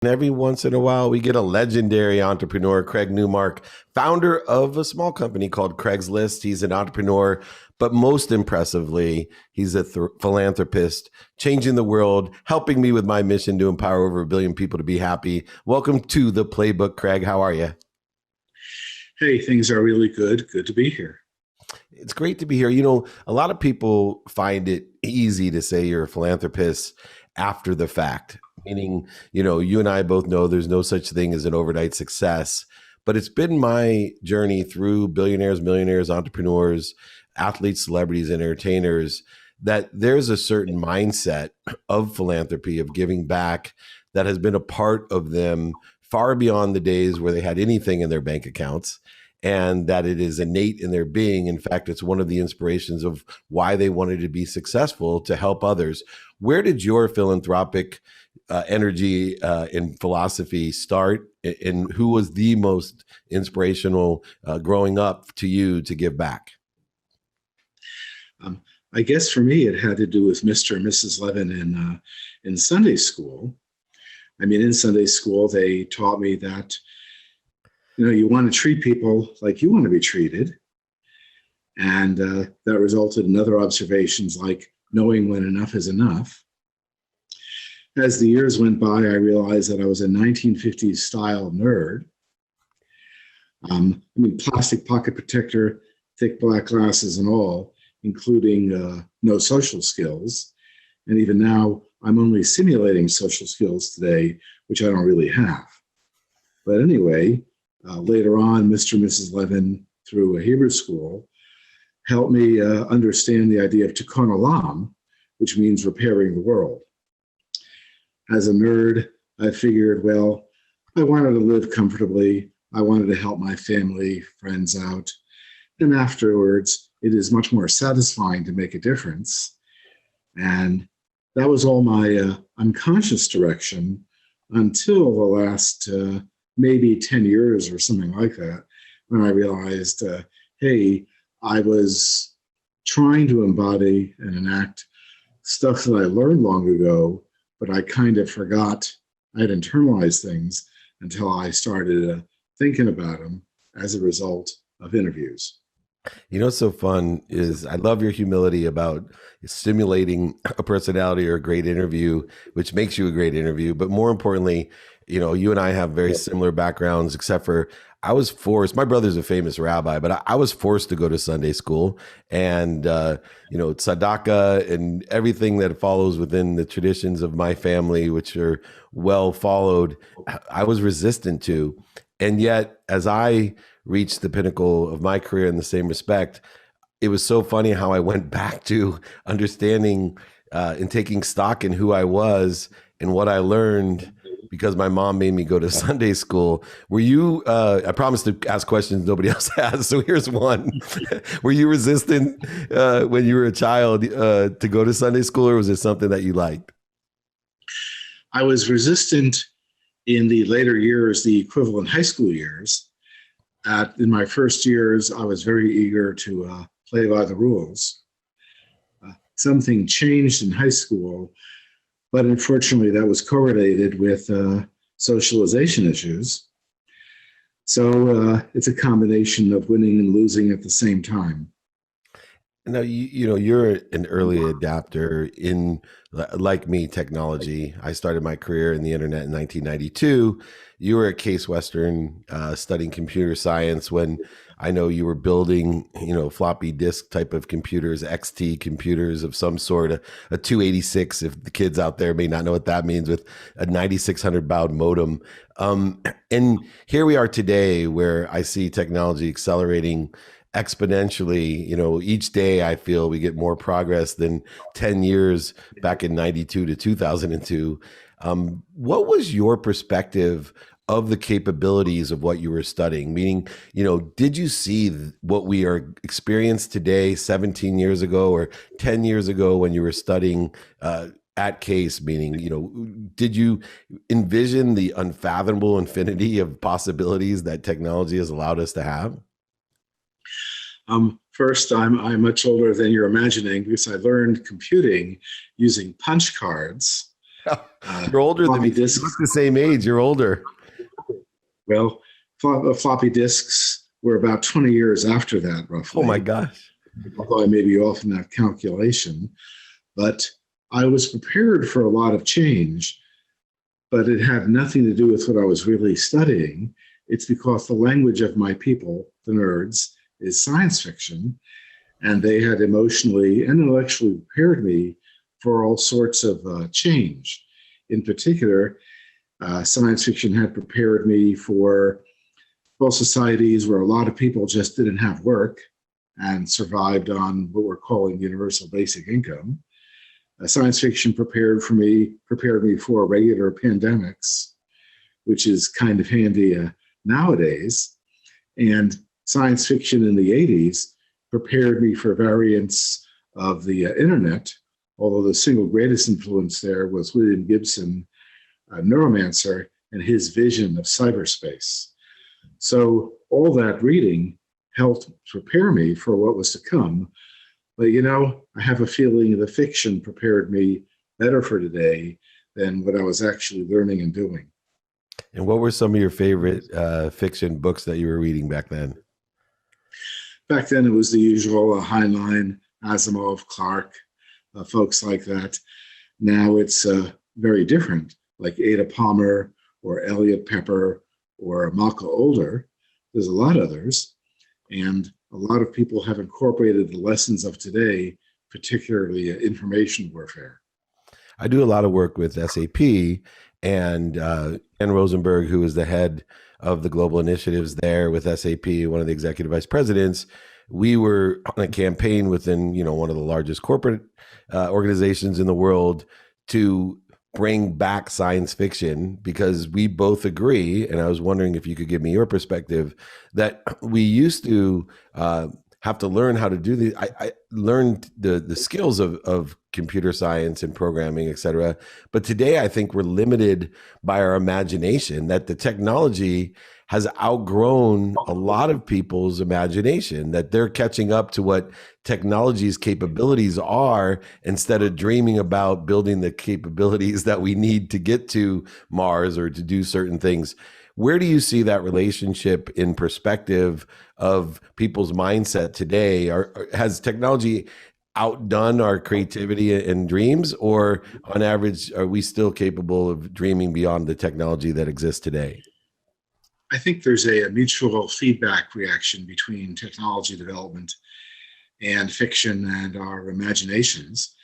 Every once in a while, we get a legendary entrepreneur, Craig Newmark, founder of a small company called Craigslists. He's an entrepreneur, but most impressively, he's a philanthropist, changing the world, helping me with my mission to empower over 1 billion people to be happy. Welcome to the Playbook, Craig. How are you? Hey, things are really good. Good to be here. It's great to be here. A lot of people find it easy to say you're a philanthropist after the fact, meaning, you and I both know there's no such thing as an overnight success. But it's been my journey through billionaires, millionaires, entrepreneurs, athletes, celebrities, and entertainers that there's a certain mindset of philanthropy, of giving back, that has been a part of them far beyond the days where they had anything in their bank accounts, and that it is innate in their being. In fact, it's one of the inspirations of why they wanted to be successful, to help others. Where did your philanthropic energy and philosophy start? And who was the most inspirational growing up to you to give back? I guess for me, it had to do with Mr. and Mrs. Levin in Sunday school. I mean, in Sunday school, they taught me that you want to treat people like you want to be treated. And that resulted in other observations like knowing when enough is enough. As the years went by, I realized that I was a 1950s style nerd. Plastic pocket protector, thick black glasses and all, including no social skills. And even now, I'm only simulating social skills today, which I don't really have. But anyway, later on, Mr. and Mrs. Levin, through a Hebrew school, helped me understand the idea of tikkun olam, which means repairing the world. As a nerd, I figured, well, I wanted to live comfortably. I wanted to help my family, friends out. And afterwards, it is much more satisfying to make a difference. And that was all my unconscious direction until the last maybe 10 years or something like that, when I realized, hey, I was trying to embody and enact stuff that I learned long ago, but I kind of forgot I had internalized things until I started thinking about them as a result of interviews. What's so fun is I love your humility about stimulating a personality or a great interview, which makes you a great interview. But more importantly, you and I have very similar backgrounds, except for I was forced. My brother's a famous rabbi, but I was forced to go to Sunday school, and tzedakah and everything that follows within the traditions of my family, which are well followed, I was resistant to. And yet, as I reached the pinnacle of my career in the same respect, it was so funny how I went back to understanding and taking stock in who I was and what I learned because my mom made me go to Sunday school. Were you, I promised to ask questions nobody else has, so here's one. Were you resistant when you were a child to go to Sunday school, or was it something that you liked? I was resistant in the later years, the equivalent high school years. In my first years, I was very eager to play by the rules. Something changed in high school, but unfortunately that was correlated with socialization issues. So it's a combination of winning and losing at the same time. Now, you're an early adapter in, like me, technology. I started my career in the internet in 1992. You were at Case Western studying computer science when I know you were building, floppy disk type of computers, XT computers of some sort, a 286, if the kids out there may not know what that means, with a 9600 baud modem. And here we are today where I see technology accelerating exponentially. Each day I feel we get more progress than 10 years back in 92 to 2002. What was your perspective of the capabilities of what you were studying? Meaning, did you see what we are experienced today 17 years ago or 10 years ago when you were studying at Case? Meaning, did you envision the unfathomable infinity of possibilities that technology has allowed us to have? First, I'm much older than you're imagining because I learned computing using punch cards. You're older than me. Floppy You look disks, the same age. You're older. well, floppy disks were about 20 years after that, Oh my roughly, gosh. although I may be off in that calculation. But I was prepared for a lot of change, but it had nothing to do with what I was really studying. It's because the language of my people, the nerds, is science fiction, and they had emotionally and intellectually prepared me for all sorts of change. In particular, science fiction had prepared me for well, societies where a lot of people just didn't have work and survived on what we're calling universal basic income. Science fiction prepared me for regular pandemics, which is kind of handy nowadays. And science fiction in the 80s prepared me for variants of the internet, although the single greatest influence there was William Gibson, a neuromancer, and his vision of cyberspace. So all that reading helped prepare me for what was to come. But I have a feeling the fiction prepared me better for today than what I was actually learning and doing. And what were some of your favorite fiction books that you were reading back then? Back then, it was the usual Heinlein, Asimov, Clarke, folks like that. Now it's very different, like Ada Palmer or Elliot Pepper or Malka Older. There's a lot of others. And a lot of people have incorporated the lessons of today, particularly information warfare. I do a lot of work with SAP, and Ken Rosenberg, who is the head of the global initiatives there with SAP, one of the executive vice presidents. We were on a campaign within, one of the largest corporate organizations in the world to bring back science fiction, because we both agree, and I was wondering if you could give me your perspective, that we used to have to learn how to do the. I learned the skills of computer science and programming, et cetera. But today, I think we're limited by our imagination. That the technology has outgrown a lot of people's imagination. That they're catching up to what technology's capabilities are, instead of dreaming about building the capabilities that we need to get to Mars or to do certain things. Where do you see that relationship in perspective of people's mindset today? Has technology outdone our creativity and dreams, or on average, are we still capable of dreaming beyond the technology that exists today? I think there's a mutual feedback reaction between technology development and fiction and our imaginations,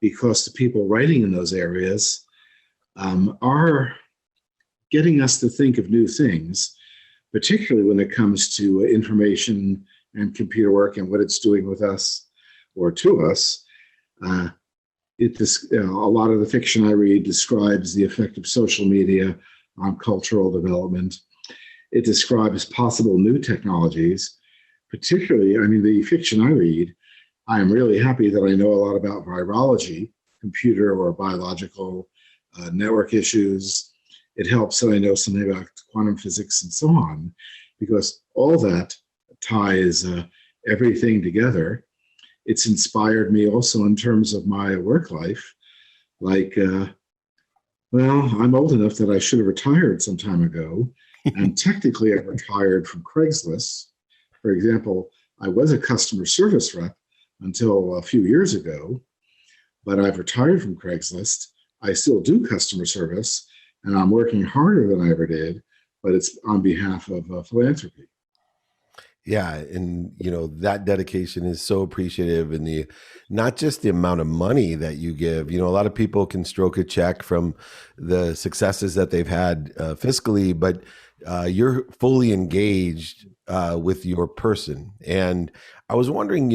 because the people writing in those areas are getting us to think of new things, particularly when it comes to information and computer work and what it's doing with us or to us. A lot of the fiction I read describes the effect of social media on cultural development. It describes possible new technologies, particularly, the fiction I read, I am really happy that I know a lot about virology, computer or biological network issues. It helps that I know something about quantum physics and so on, because all that ties everything together. It's inspired me also in terms of my work life. Like, I'm old enough that I should have retired some time ago. And technically, I retired from Craigslist. For example, I was a customer service rep until a few years ago, but I've retired from Craigslist. I still do customer service, and I'm working harder than I ever did, but it's on behalf of philanthropy. Yeah, and that dedication is so appreciative, and the not just the amount of money that you give. A lot of people can stroke a check from the successes that they've had fiscally, but you're fully engaged with your person. And I was wondering,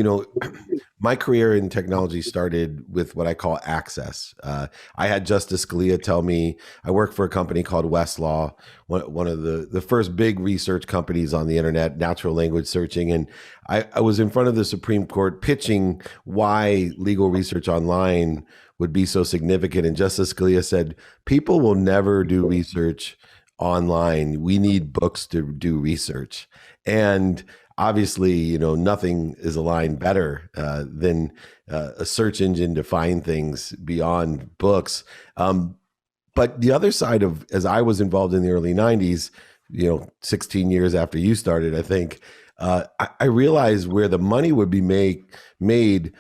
my career in technology started with what I call access. I had Justice Scalia tell me, I work for a company called Westlaw, one of the first big research companies on the internet, natural language searching. And I was in front of the Supreme Court pitching why legal research online would be so significant. And Justice Scalia said, people will never do research online. We need books to do research. And obviously, nothing is aligned better than a search engine to find things beyond books. But the other side of, as I was involved in the early 90s, 16 years after you started, I think, I realized where the money would be made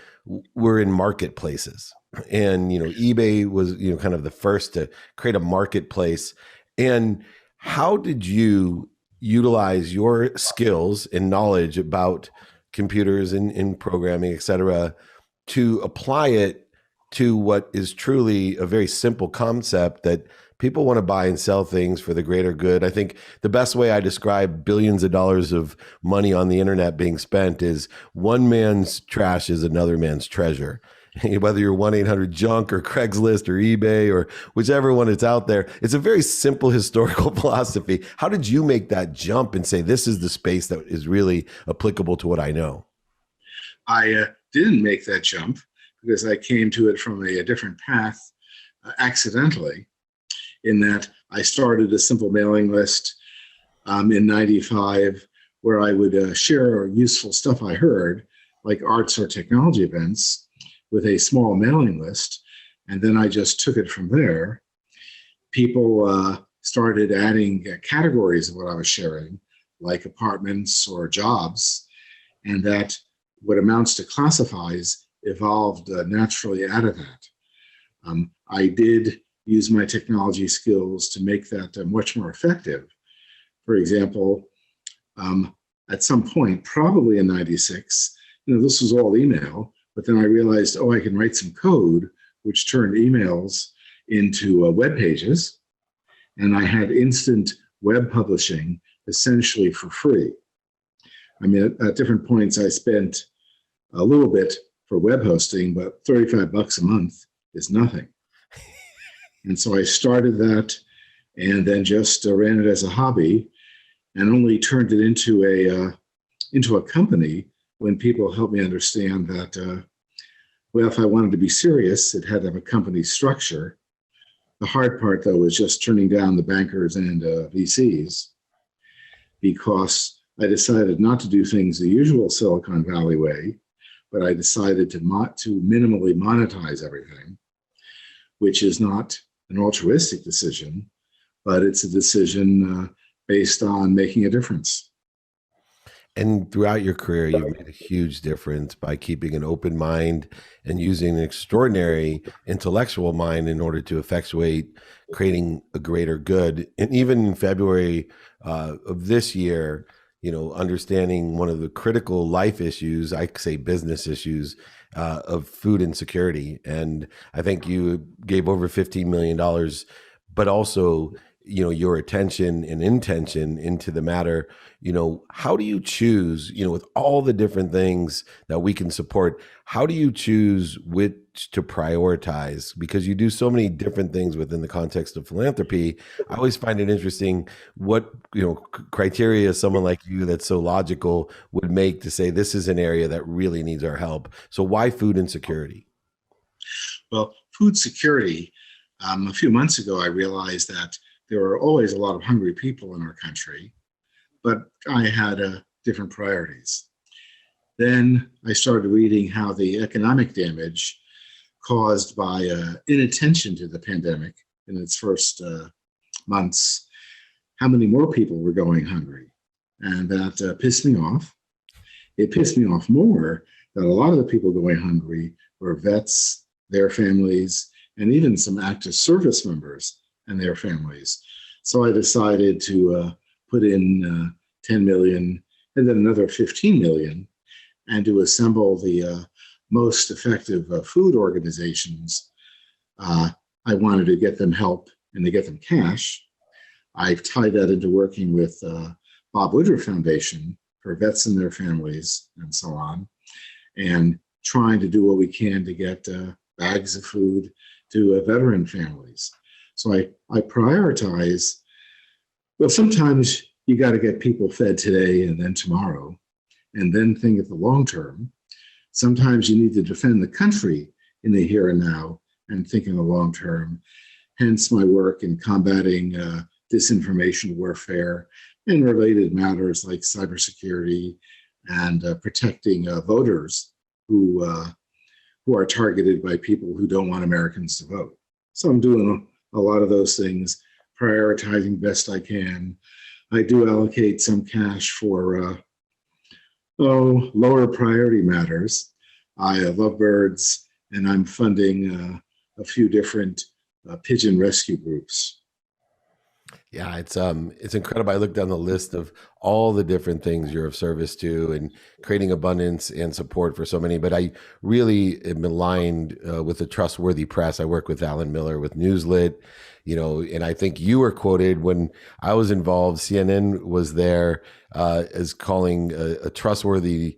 were in marketplaces. And, eBay was, kind of the first to create a marketplace. And how did you utilize your skills and knowledge about computers and programming, et cetera, to apply it to what is truly a very simple concept that people want to buy and sell things for the greater good? I think the best way I describe billions of dollars of money on the internet being spent is one man's trash is another man's treasure. Whether you're 1-800-JUNK or Craigslist or eBay or whichever one it's out there, it's a very simple historical philosophy. How did you make that jump and say, this is the space that is really applicable to what I know? I didn't make that jump because I came to it from a different path accidentally, in that I started a simple mailing list in 95 where I would share useful stuff I heard, like arts or technology events, with a small mailing list. And then I just took it from there. People started adding categories of what I was sharing, like apartments or jobs, and that what amounts to classifies evolved naturally out of that. I did use my technology skills to make that much more effective. For example, at some point, probably in 96, this was all email, but then I realized, I can write some code, which turned emails into web pages. And I had instant web publishing essentially for free. I mean, at different points, I spent a little bit for web hosting, but $35 a month is nothing. And so I started that and then just ran it as a hobby and only turned it into a company when people helped me understand that, if I wanted to be serious, it had to have a company structure. The hard part, though, was just turning down the bankers and VCs, because I decided not to do things the usual Silicon Valley way, but I decided to minimally monetize everything, which is not an altruistic decision, but it's a decision based on making a difference. And throughout your career, you've made a huge difference by keeping an open mind and using an extraordinary intellectual mind in order to effectuate creating a greater good. And even in February of this year, understanding one of the critical life issues, I say business issues, of food insecurity. And I think you gave over $15 million, but also your attention and intention into the matter. How do you choose, with all the different things that we can support, how do you choose which to prioritize? Because you do so many different things within the context of philanthropy. I always find it interesting what, criteria someone like you that's so logical would make to say, this is an area that really needs our help. So why food insecurity? Well, food security, a few months ago, I realized that there are always a lot of hungry people in our country, but I had different priorities. Then I started reading how the economic damage caused by inattention to the pandemic in its first months, how many more people were going hungry. And that pissed me off. It pissed me off more that a lot of the people going hungry were vets, their families, and even some active service members and their families. So I decided to put in 10 million and then another 15 million, and to assemble the most effective food organizations. I wanted to get them help and to get them cash. I've tied that into working with Bob Woodruff Foundation for vets and their families and so on, and trying to do what we can to get bags of food to veteran families. So I prioritize, sometimes you got to get people fed today and then tomorrow, and then think of the long term. Sometimes you need to defend the country in the here and now and think in the long term. Hence my work in combating disinformation warfare and related matters like cybersecurity, and protecting voters who who are targeted by people who don't want Americans to vote. So I'm doing a lot of those things, prioritizing best I can. I do allocate some cash for lower priority matters. I love birds, and I'm funding a few different pigeon rescue groups. Yeah, it's incredible. I looked down the list of all the different things you're of service to and creating abundance and support for so many. But I really am aligned with a trustworthy press. I work with Alan Miller with Newslit, and I think you were quoted when I was involved. CNN was there as calling a trustworthy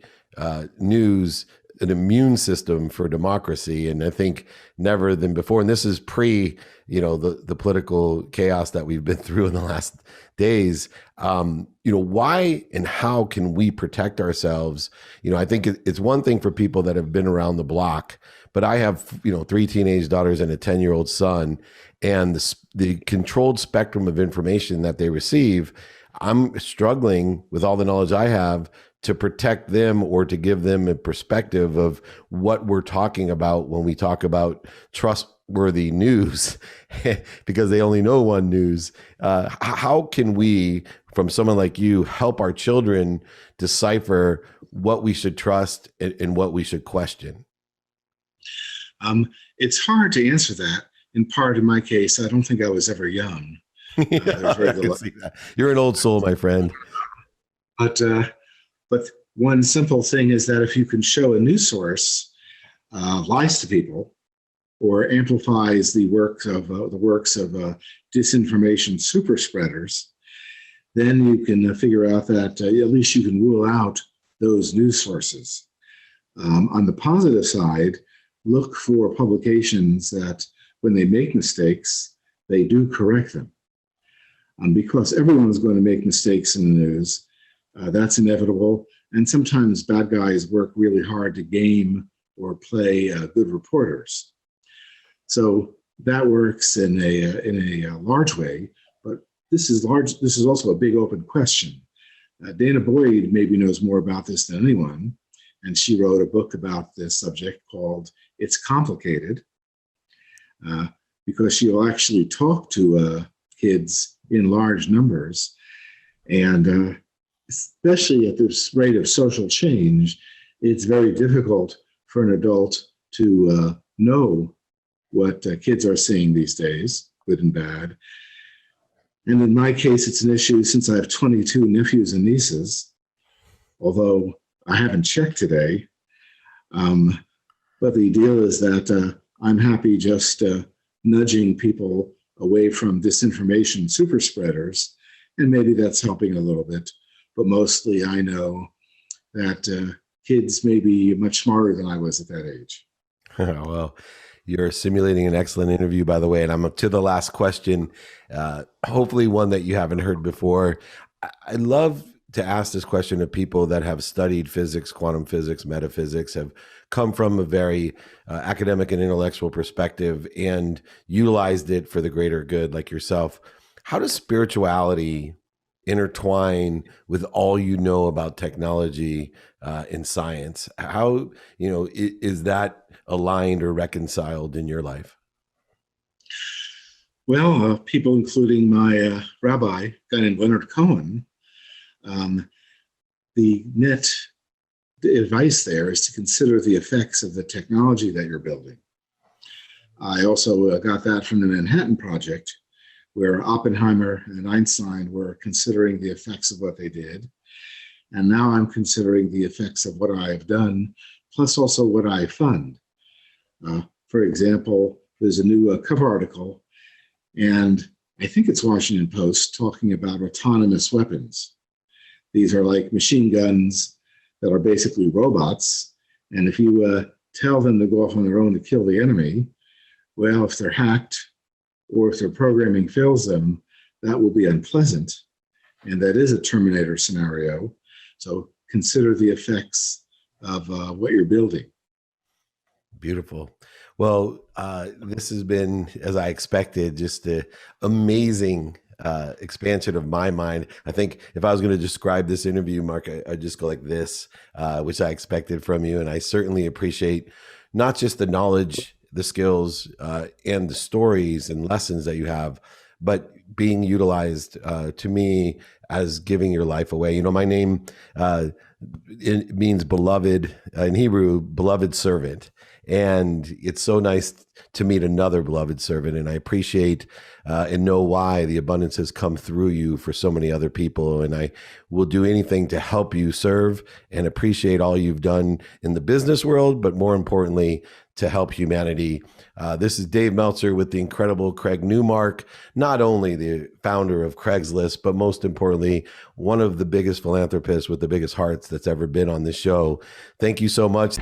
news an immune system for democracy. And I think never than before, and this is pre, the political chaos that we've been through in the last days. Why and how can we protect ourselves? I think it's one thing for people that have been around the block, but I have, 3 teenage daughters and a 10-year-old son, and the controlled spectrum of information that they receive, I'm struggling with all the knowledge I have to protect them or to give them a perspective of what we're talking about when we talk about trustworthy news, because they only know one news. How can we, from someone like you, help our children decipher what we should trust and what we should question? It's hard to answer that. In part, in my case, I don't think I was ever young. Yeah, I can see that. You're an old soul, my friend. But one simple thing is that if you can show a news source lies to people or amplifies the works of disinformation super spreaders, then you can figure out that at least you can rule out those news sources. On the positive side, look for publications that when they make mistakes, they do correct them. Because everyone's going to make mistakes in the news. That's inevitable. And sometimes bad guys work really hard to game or play good reporters. So that works in a large way. But this is large. This is also a big open question. Dana Boyd maybe knows more about this than anyone, and she wrote a book about this subject called "It's Complicated," because she'll actually talk to kids in large numbers, and especially at this rate of social change, it's very difficult for an adult to know what kids are seeing these days, good and bad. And in my case, it's an issue since I have 22 nephews and nieces, although I haven't checked today. But the deal is that I'm happy just nudging people away from disinformation super spreaders, and maybe that's helping a little bit. But mostly I know that kids may be much smarter than I was at that age. Well, you're simulating an excellent interview, by the way, and I'm up to the last question, hopefully one that you haven't heard before. I love to ask this question of people that have studied physics, quantum physics, metaphysics, have come from a very academic and intellectual perspective and utilized it for the greater good, like yourself. How does spirituality intertwine with all you know about technology and science? How, is that aligned or reconciled in your life? Well, people, including my rabbi, a guy named Leonard Cohen, the net advice there is to consider the effects of the technology that you're building. I also got that from the Manhattan Project, where Oppenheimer and Einstein were considering the effects of what they did. And now I'm considering the effects of what I've done, plus also what I fund. For example, there's a new cover article, and I think it's Washington Post, talking about autonomous weapons. These are like machine guns that are basically robots. And if you tell them to go off on their own to kill the enemy, well, if they're hacked or if their programming fails them, that will be unpleasant. And that is a Terminator scenario. So consider the effects of what you're building. Beautiful. Well, this has been, as I expected, just an amazing expansion of my mind. I think if I was going to describe this interview, Mark, I'd just go like this, which I expected from you. And I certainly appreciate not just the knowledge, the skills, and the stories and lessons that you have, but being utilized to me as giving your life away. You know, my name, it means beloved in Hebrew, beloved servant. And it's so nice to meet another beloved servant. And I appreciate and know why the abundance has come through you for so many other people. And I will do anything to help you serve and appreciate all you've done in the business world, but more importantly, to help humanity. This is Dave Meltzer with the incredible Craig Newmark, not only the founder of Craigslist, but most importantly, one of the biggest philanthropists with the biggest hearts that's ever been on this show. Thank you so much.